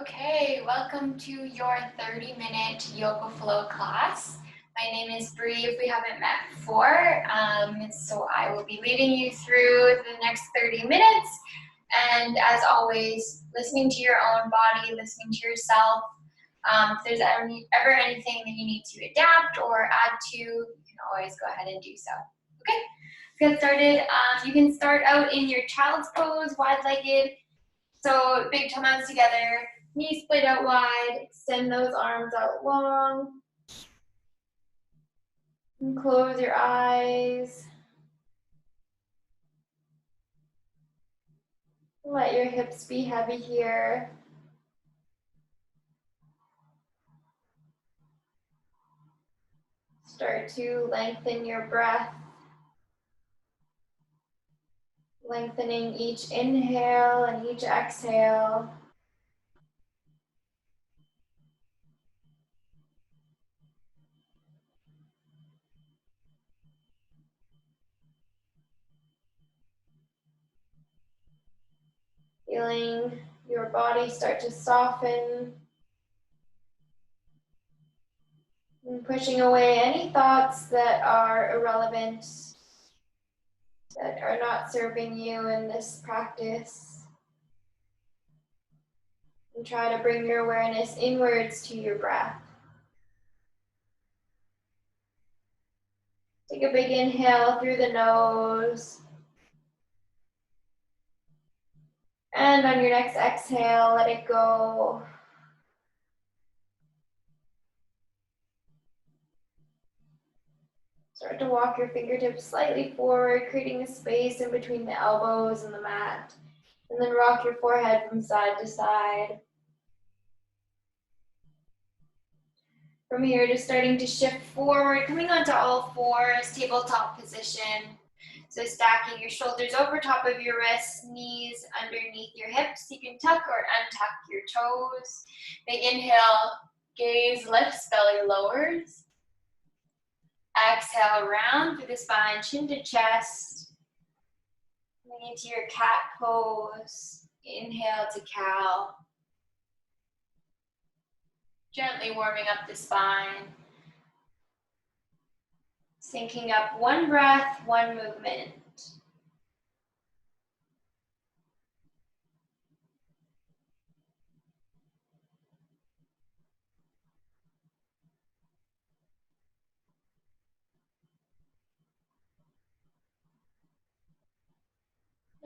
Okay, welcome to your 30-minute yoga flow class. My name is Bree, if we haven't met before. So I will be leading you through the next 30 minutes. And as always, listening to your own body, listening to yourself. If there's ever anything that you need to adapt or add to, you can always go ahead and do so. Okay, let's get started. You can start out in your child's pose, wide-legged. So big toe mounts together, knees split out wide, extend those arms out long. And close your eyes. Let your hips be heavy here. Start to lengthen your breath. Lengthening each inhale and each exhale. Feeling your body start to soften. And pushing away any thoughts that are irrelevant, that are not serving you in this practice. And try to bring your awareness inwards to your breath. Take a big inhale through the nose. And on your next exhale, let it go. Start to walk your fingertips slightly forward, creating a space in between the elbows and the mat. And then rock your forehead from side to side. From here, just starting to shift forward, coming onto all fours, tabletop position. So stacking your shoulders over top of your wrists, knees underneath your hips. You can tuck or untuck your toes. Big inhale, gaze lifts, belly lowers. Exhale, round through the spine, chin to chest. Coming into your cat pose. Inhale to cow. Gently warming up the spine. Syncing up one breath, one movement.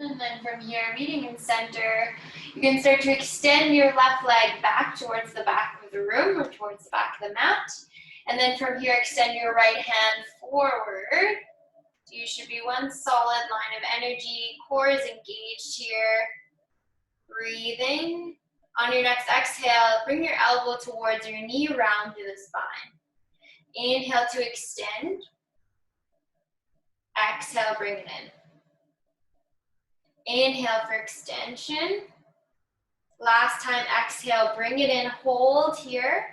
And then from here, meeting in center, you can start to extend your left leg back towards the back of the room or towards the back of the mat. And then from here, extend your right hand forward. You should be one solid line of energy. Core is engaged here. Breathing. On your next exhale, bring your elbow towards your knee, round through the spine. Inhale to extend. Exhale, bring it in. Inhale for extension. Last time, exhale, bring it in, hold here,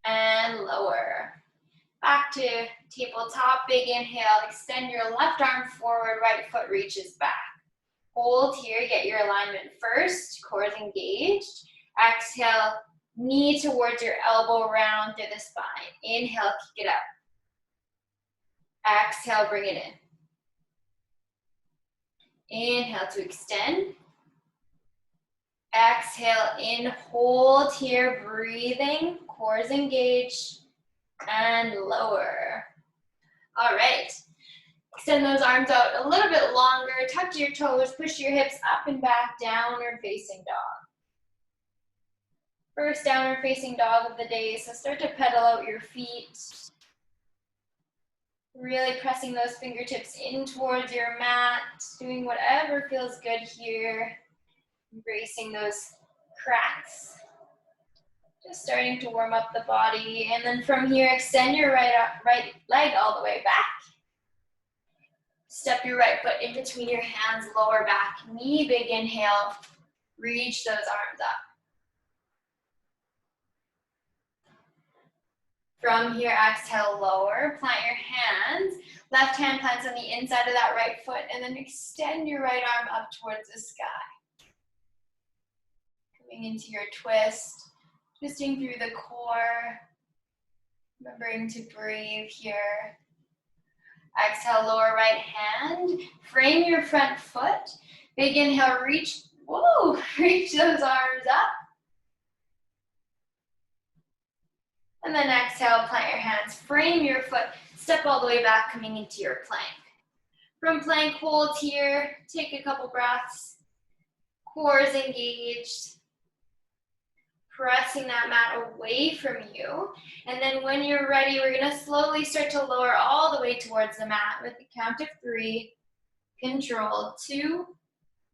and lower. Back to tabletop, big inhale, extend your left arm forward, right foot reaches back. Hold here, get your alignment first, core is engaged. Exhale, knee towards your elbow, round through the spine. Inhale, kick it up. Exhale, bring it in. Inhale to extend. Exhale in, hold here, breathing, core is engaged, and lower. All right, extend those arms out a little bit longer, tuck your toes, push your hips up and back, downward facing dog. First downward facing dog of the day, so start to pedal out your feet. Really pressing those fingertips in towards your mat, doing whatever feels good here. Embracing those cracks. Just starting to warm up the body. And then from here, extend your right leg all the way back. Step your right foot in between your hands, lower back knee, big inhale. Reach those arms up. From here, exhale, lower. Plant your hands. Left hand plants on the inside of that right foot, and then extend your right arm up towards the sky. Coming into your twist, twisting through the core, remembering to breathe here. Exhale, lower right hand, frame your front foot. Big inhale, reach, whoa, reach those arms up. And then exhale, plant your hands, frame your foot, step all the way back, coming into your plank. From plank, hold here, take a couple breaths. Core is engaged. Pressing that mat away from you. And then when you're ready, we're gonna slowly start to lower all the way towards the mat with the count of 3. Control, 2,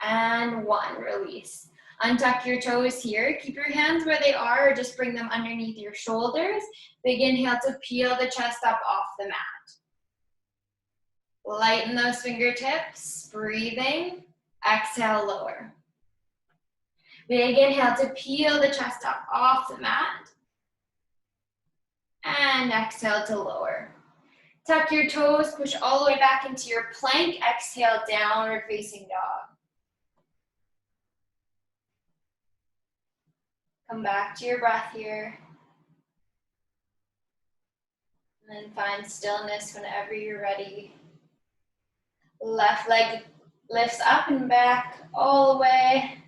and 1, release. Untuck your toes here. Keep your hands where they are or just bring them underneath your shoulders. Big inhale to peel the chest up off the mat. Lighten those fingertips, breathing. Exhale, lower. Big inhale to peel the chest up off the mat. And exhale to lower. Tuck your toes, push all the way back into your plank. Exhale, downward facing dog. Come back to your breath here. And then find stillness whenever you're ready. Left leg lifts up and back all the way.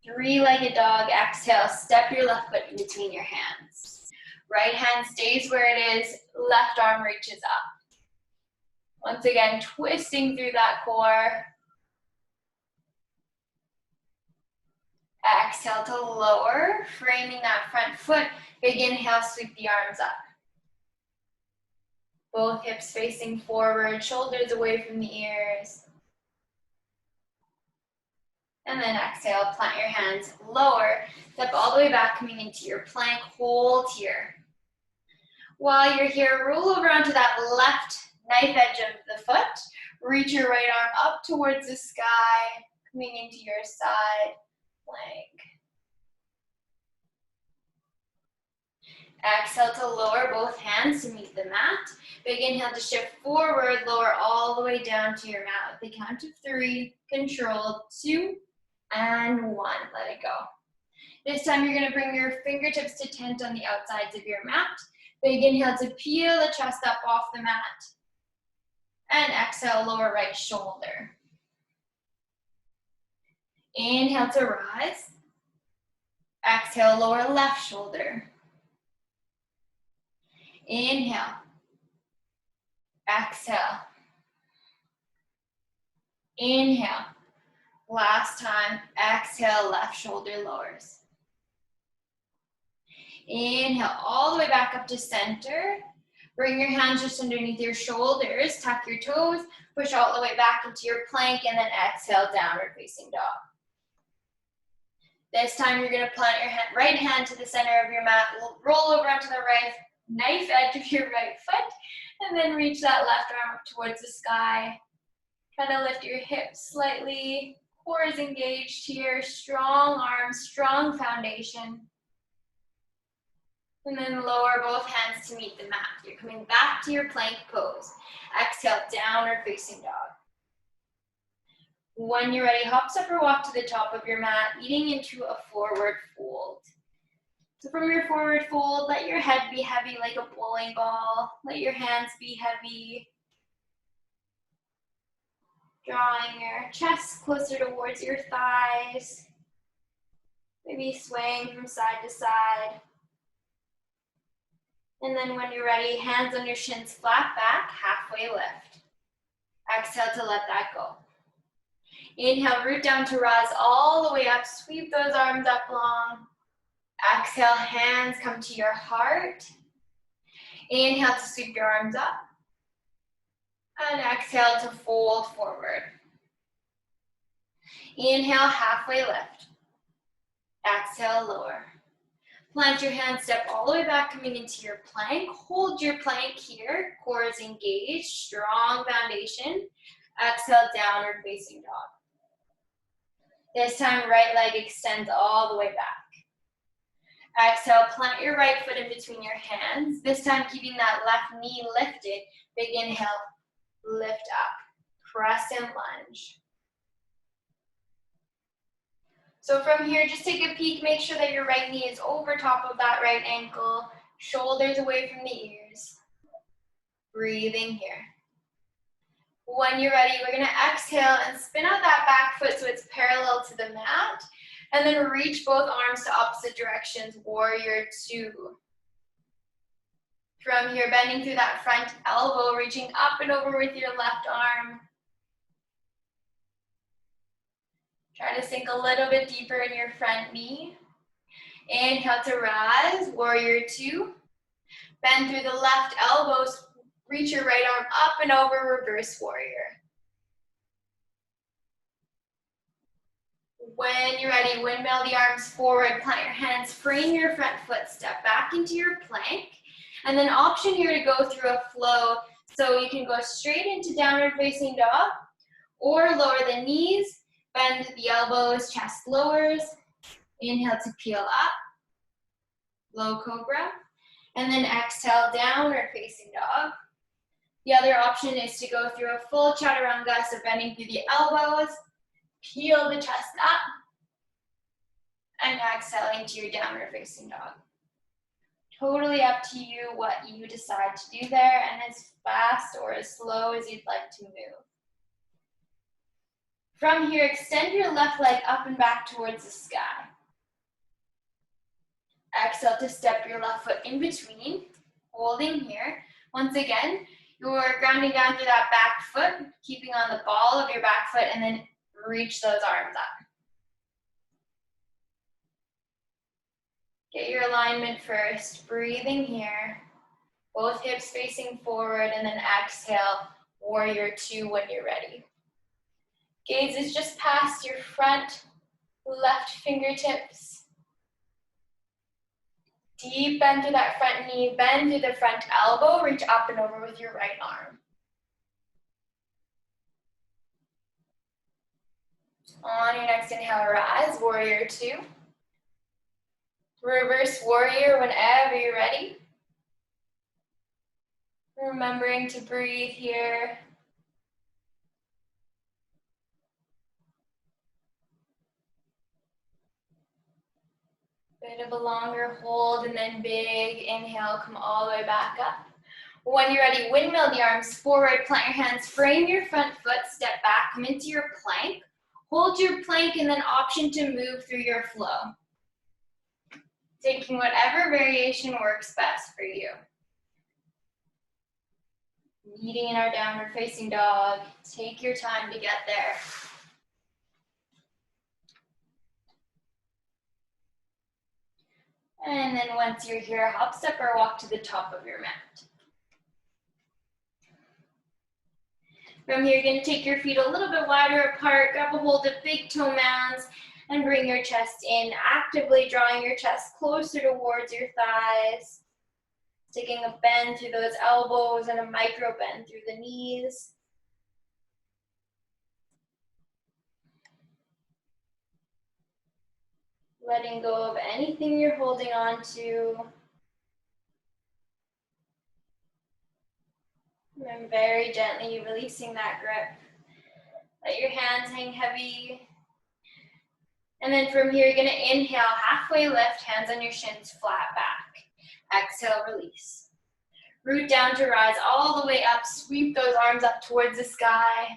3-legged dog. Exhale, step your left foot in between your hands. Right hand stays where it is, left arm reaches up. Once again, twisting through that core. Exhale to lower, framing that front foot. Big inhale, sweep the arms up. Both hips facing forward, shoulders away from the ears. And then exhale, plant your hands lower. Step all the way back, coming into your plank. Hold here. While you're here, roll over onto that left knife edge of the foot. Reach your right arm up towards the sky, coming into your side plank. Exhale to lower both hands to meet the mat. Big inhale to shift forward, lower all the way down to your mat with the count of 3. Control, 2, and 1. Let it go. This time you're gonna bring your fingertips to tent on the outsides of your mat. Big inhale to peel the chest up off the mat. And exhale, lower right shoulder. Inhale to rise. Exhale, lower left shoulder. Inhale. Exhale. Inhale. Last time, exhale, left shoulder lowers. Inhale, all the way back up to center. Bring your hands just underneath your shoulders, tuck your toes, push all the way back into your plank, and then exhale, downward facing dog. This time you're gonna plant your right hand to the center of your mat, roll over onto the right knife edge of your right foot, and then reach that left arm up towards the sky. Kind of lift your hips slightly, core is engaged here, strong arms, strong foundation. And then lower both hands to meet the mat. You're coming back to your plank pose. Exhale, downward facing dog. When you're ready, hop, step, or walk to the top of your mat, eating into a forward fold. So from your forward fold, let your head be heavy like a bowling ball. Let your hands be heavy. Drawing your chest closer towards your thighs. Maybe swaying from side to side. And then when you're ready, hands on your shins, flat back, halfway lift. Exhale to let that go. Inhale, root down to rise all the way up. Sweep those arms up long. Exhale, hands come to your heart. Inhale to sweep your arms up. And exhale to fold forward. Inhale, halfway lift. Exhale, lower. Plant your hands, step all the way back, coming into your plank. Hold your plank here. Core is engaged, strong foundation. Exhale, downward facing dog. This time, right leg extends all the way back. Exhale, plant your right foot in between your hands. This time, keeping that left knee lifted. Big inhale, lift up. Press and lunge. So from here, just take a peek, make sure that your right knee is over top of that right ankle, shoulders away from the ears. Breathing here. When you're ready, we're gonna exhale and spin out that back foot so it's parallel to the mat, and then reach both arms to opposite directions, warrior two. From here, bending through that front elbow, reaching up and over with your left arm. Try to sink a little bit deeper in your front knee. Inhale to rise, warrior two. Bend through the left elbows, reach your right arm up and over, reverse warrior. When you're ready, windmill the arms forward, plant your hands, frame your front foot, step back into your plank, and then option here to go through a flow. So you can go straight into downward facing dog, or lower the knees, bend the elbows, chest lowers, inhale to peel up, low cobra, and then exhale, downward facing dog. The other option is to go through a full chaturanga, so bending through the elbows, peel the chest up, and exhaling to your downward facing dog. Totally up to you what you decide to do there, and as fast or as slow as you'd like to move. From here, extend your left leg up and back towards the sky. Exhale to step your left foot in between, holding here. Once again, you're grounding down through that back foot, keeping on the ball of your back foot, and then reach those arms up. Get your alignment first, breathing here. Both hips facing forward, and then exhale, warrior two when you're ready. Gaze is just past your front left fingertips. Deep bend through that front knee, bend through the front elbow, reach up and over with your right arm. On your next inhale, rise, warrior two. Reverse warrior whenever you're ready. Remembering to breathe here. Bit of a longer hold, and then big inhale, come all the way back up. When you're ready, windmill the arms forward, plant your hands, frame your front foot, step back, come into your plank. Hold your plank and then option to move through your flow. Taking whatever variation works best for you. Meeting in our downward facing dog. Take your time to get there. And then once you're here, hop, step, or walk to the top of your mat. From here, you're going to take your feet a little bit wider apart, grab a hold of big toe mounds, and bring your chest in, actively drawing your chest closer towards your thighs. Taking a bend through those elbows and a micro bend through the knees. Letting go of anything you're holding on to. And very gently releasing that grip. Let your hands hang heavy. And then from here, you're gonna inhale, halfway lift, hands on your shins, flat back. Exhale, release. Root down to rise all the way up, sweep those arms up towards the sky.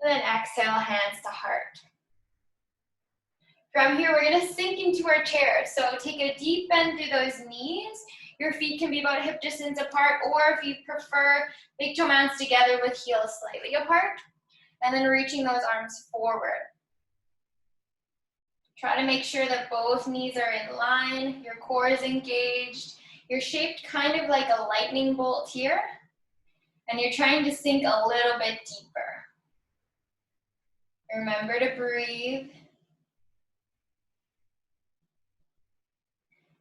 And then exhale, hands to heart. From here, we're gonna sink into our chair. So take a deep bend through those knees. Your feet can be about hip distance apart, or if you prefer, big toe mounds together with heels slightly apart. And then reaching those arms forward. Try to make sure that both knees are in line, your core is engaged. You're shaped kind of like a lightning bolt here, and you're trying to sink a little bit deeper. Remember to breathe.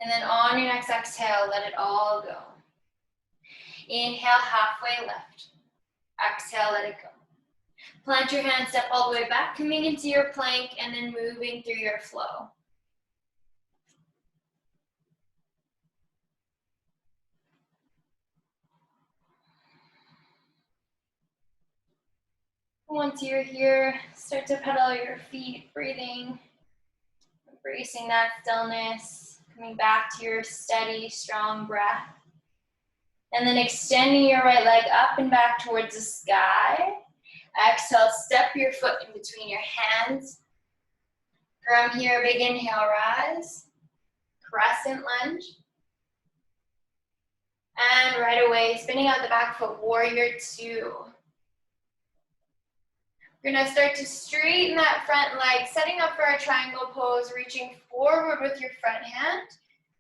And then on your next exhale, let it all go. Inhale, halfway lift. Exhale, let it go. Plant your hands, step all the way back, coming into your plank, and then moving through your flow. Once you're here, start to pedal your feet, breathing Embracing that stillness, coming back to your steady, strong breath. And then extending your right leg up and back towards the sky. Exhale, step your foot in between your hands. From here, big inhale, rise. Crescent lunge. And right away, spinning out the back foot, warrior two. We're gonna start to straighten that front leg, setting up for a triangle pose, reaching forward with your front hand.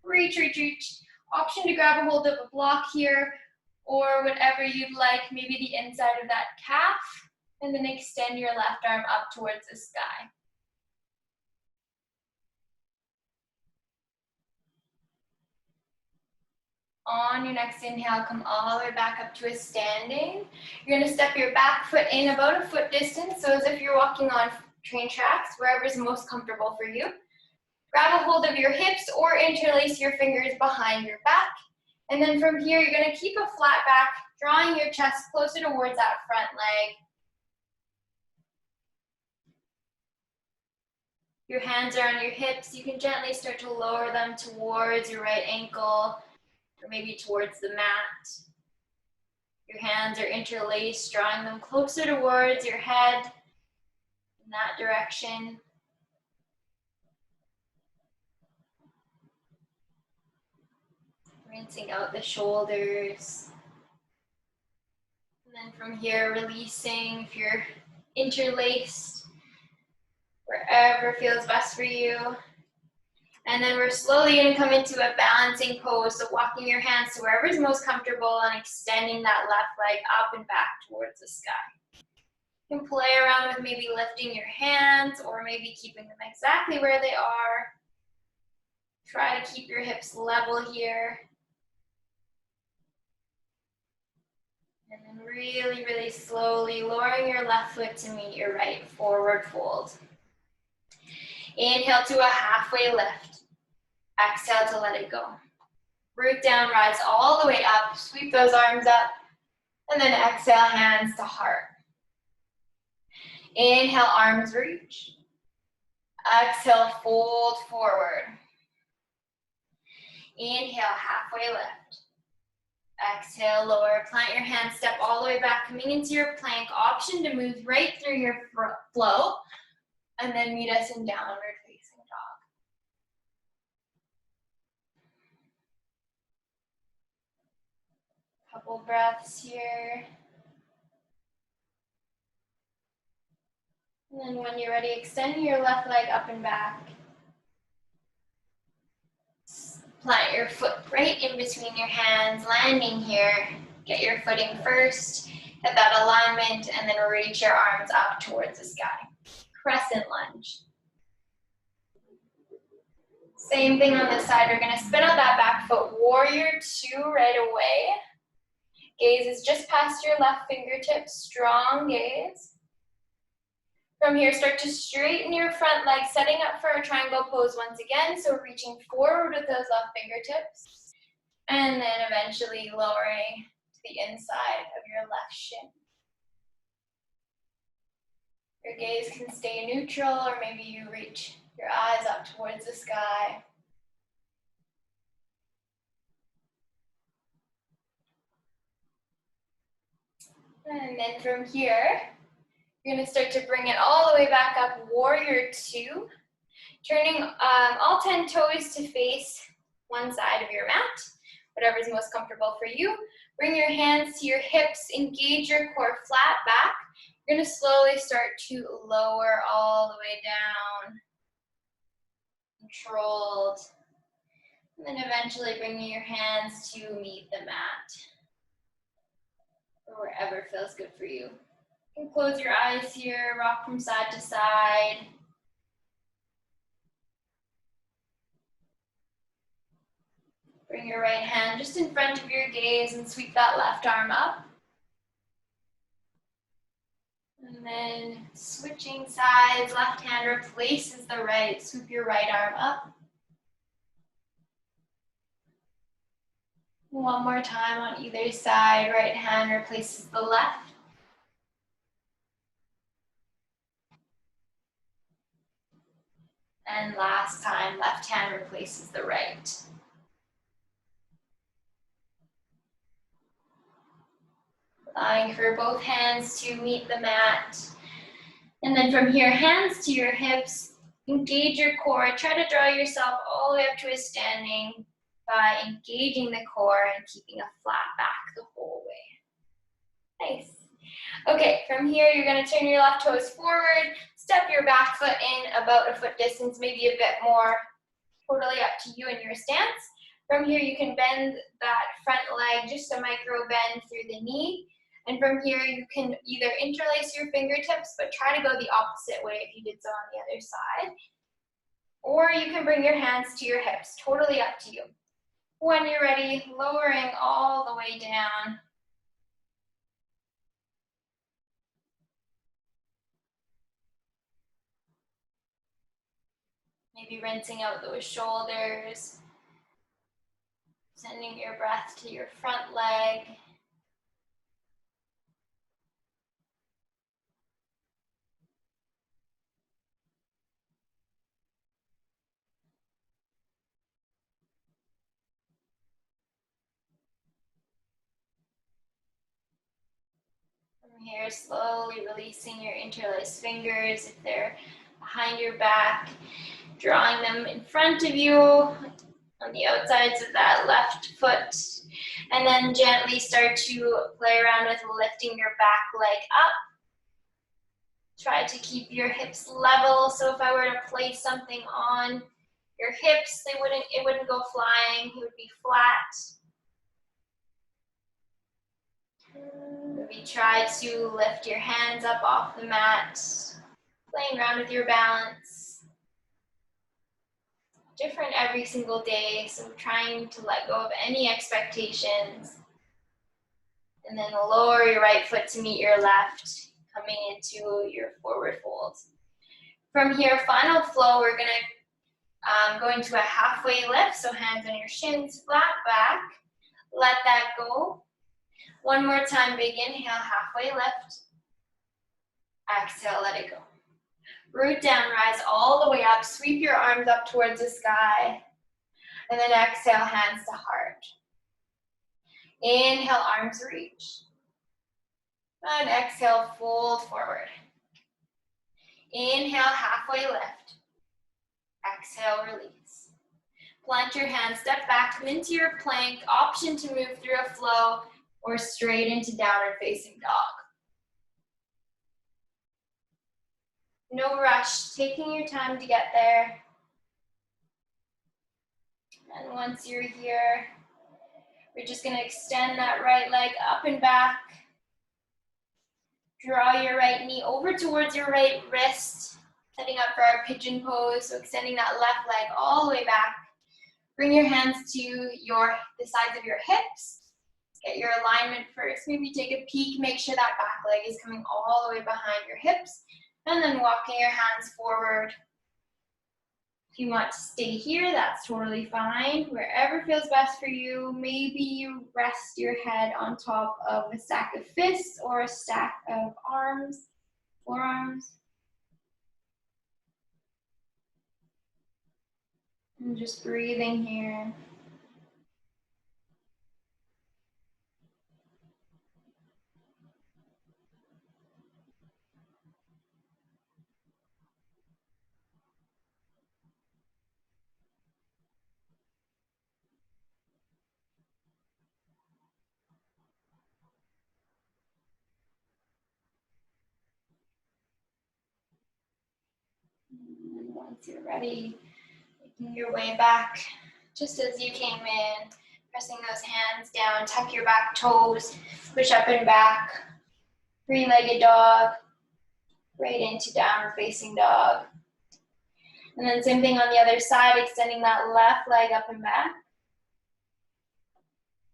Reach, reach, reach. Option to grab a hold of a block here, or whatever you'd like, maybe the inside of that calf, and then extend your left arm up towards the sky. On your next inhale, come all the way back up to a standing. You're gonna step your back foot in about a foot distance, so as if you're walking on train tracks, wherever's most comfortable for you. Grab a hold of your hips or interlace your fingers behind your back. And then from here, you're gonna keep a flat back, drawing your chest closer towards that front leg. Your hands are on your hips. You can gently start to lower them towards your right ankle, or maybe towards the mat. Your hands are interlaced, drawing them closer towards your head in that direction. Rinsing out the shoulders. And then from here, releasing if you're interlaced, wherever feels best for you. And then we're slowly going to come into a balancing pose, so walking your hands to wherever is most comfortable and extending that left leg up and back towards the sky. You can play around with maybe lifting your hands or maybe keeping them exactly where they are. Try to keep your hips level here. And then really, really slowly lowering your left foot to meet your right, forward fold. Inhale to a halfway lift. Exhale to let it go. Root down, rise all the way up, sweep those arms up, and then exhale, hands to heart. Inhale, arms reach. Exhale, fold forward. Inhale, halfway lift. Exhale, lower, plant your hands, step all the way back, coming into your plank. Option to move right through your flow, and then meet us in downward facing dog. Couple breaths here. And then when you're ready, extend your left leg up and back. Plant your foot right in between your hands, landing here. Get your footing first, get that alignment, and then reach your arms up towards the sky. Crescent lunge. Same thing on this side. We're gonna spin out that back foot, warrior two right away. Gaze is just past your left fingertips, strong gaze. From here, start to straighten your front leg, setting up for a triangle pose once again. So reaching forward with those left fingertips, and then eventually lowering to the inside of your left shin. Your gaze can stay neutral, or maybe you reach your eyes up towards the sky. And then from here, you're gonna start to bring it all the way back up, warrior two. Turning all 10 toes to face one side of your mat, whatever's most comfortable for you. Bring your hands to your hips, engage your core flat back. You're gonna slowly start to lower all the way down, controlled. And then eventually bringing your hands to meet the mat, or wherever feels good for you. You can close your eyes here, rock from side to side. Bring your right hand just in front of your gaze and sweep that left arm up. And then switching sides, left hand replaces the right, sweep your right arm up. One more time on either side, right hand replaces the left. And last time, left hand replaces the right. Allowing for both hands to meet the mat. And then from here, hands to your hips, engage your core. Try to draw yourself all the way up to a standing by engaging the core and keeping a flat back the whole way. Nice. Okay, from here, you're gonna turn your left toes forward, step your back foot in about a foot distance, maybe a bit more, totally up to you and your stance. From here, you can bend that front leg, just a micro bend through the knee. And from here, you can either interlace your fingertips, but try to go the opposite way if you did so on the other side. Or you can bring your hands to your hips, totally up to you. When you're ready, lowering all the way down. Maybe rinsing out those shoulders. Sending your breath to your front leg. From here, slowly releasing your interlaced fingers if they're behind your back, drawing them in front of you on the outsides of that left foot, and then gently start to play around with lifting your back leg up. Try to keep your hips level, so if I were to place something on your hips, it wouldn't go flying, it would be flat. Maybe try to lift your hands up off the mat, playing around with your balance. Different every single day, so trying to let go of any expectations. And then lower your right foot to meet your left, coming into your forward fold. From here, final flow, we're gonna go into a halfway lift, so hands on your shins, flat back. Let that go. One more time, big inhale, halfway lift. Exhale, let it go. Root down, rise all the way up, sweep your arms up towards the sky. And then exhale, hands to heart. Inhale, arms reach. And exhale, fold forward. Inhale, halfway lift. Exhale, release. Plant your hands, step back, come into your plank. Option to move through a flow or straight into downward facing dog. No rush, taking your time to get there. And once you're here, we're just gonna extend that right leg up and back. Draw your right knee over towards your right wrist, setting up for our pigeon pose. So extending that left leg all the way back. Bring your hands to the sides of your hips. Get your alignment first. Maybe take a peek. Make sure that back leg is coming all the way behind your hips. And then walking your hands forward. If you want to stay here, that's totally fine. Wherever feels best for you. Maybe you rest your head on top of a stack of fists or a stack of arms, forearms. And just breathing here. And once you're ready, making your way back, just as you came in, pressing those hands down, tuck your back toes, push up and back, three-legged dog, right into downward facing dog. And then same thing on the other side, extending that left leg up and back.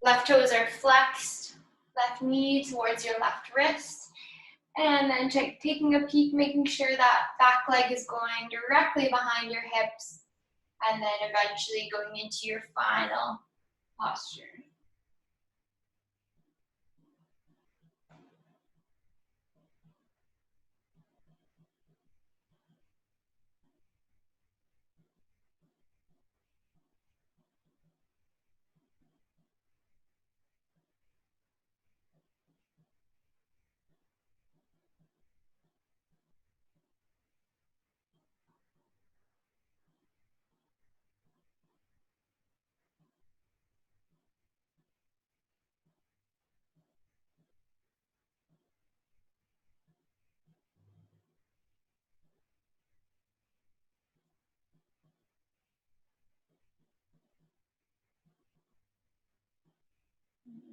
Left toes are flexed, left knee towards your left wrist. And then taking a peek, making sure that back leg is going directly behind your hips. And then eventually going into your final posture.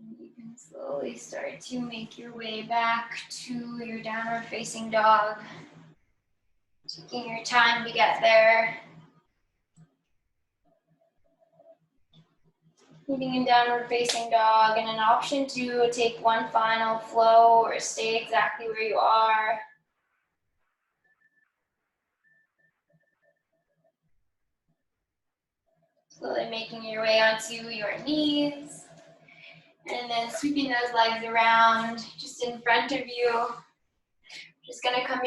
You can slowly start to make your way back to your downward facing dog. Taking your time to get there. Meeting in downward facing dog, and an option to take one final flow or stay exactly where you are. Slowly making your way onto your knees. And then sweeping those legs around just in front of you. Just gonna come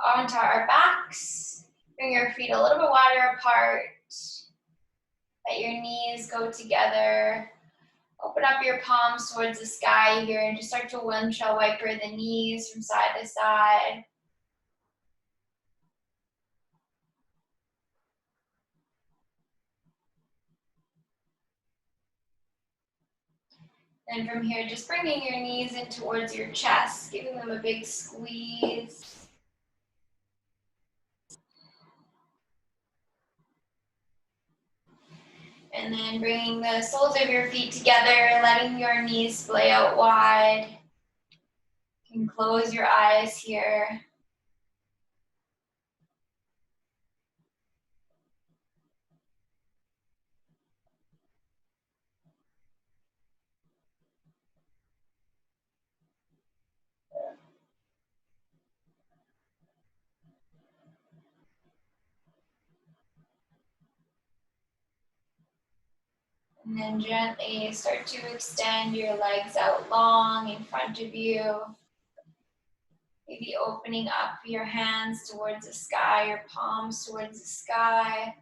onto our backs. Bring your feet a little bit wider apart. Let your knees go together. Open up your palms towards the sky here and just start to windshield wiper the knees from side to side. And from here, just bringing your knees in towards your chest, giving them a big squeeze. And then bringing the soles of your feet together, letting your knees splay out wide. You can close your eyes here. And then gently start to extend your legs out long in front of you. Maybe opening up your hands towards the sky, your palms towards the sky.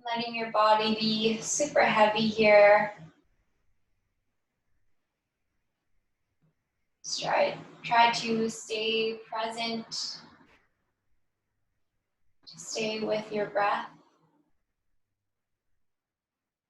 Letting your body be super heavy here. Just try to stay present. Stay with your breath.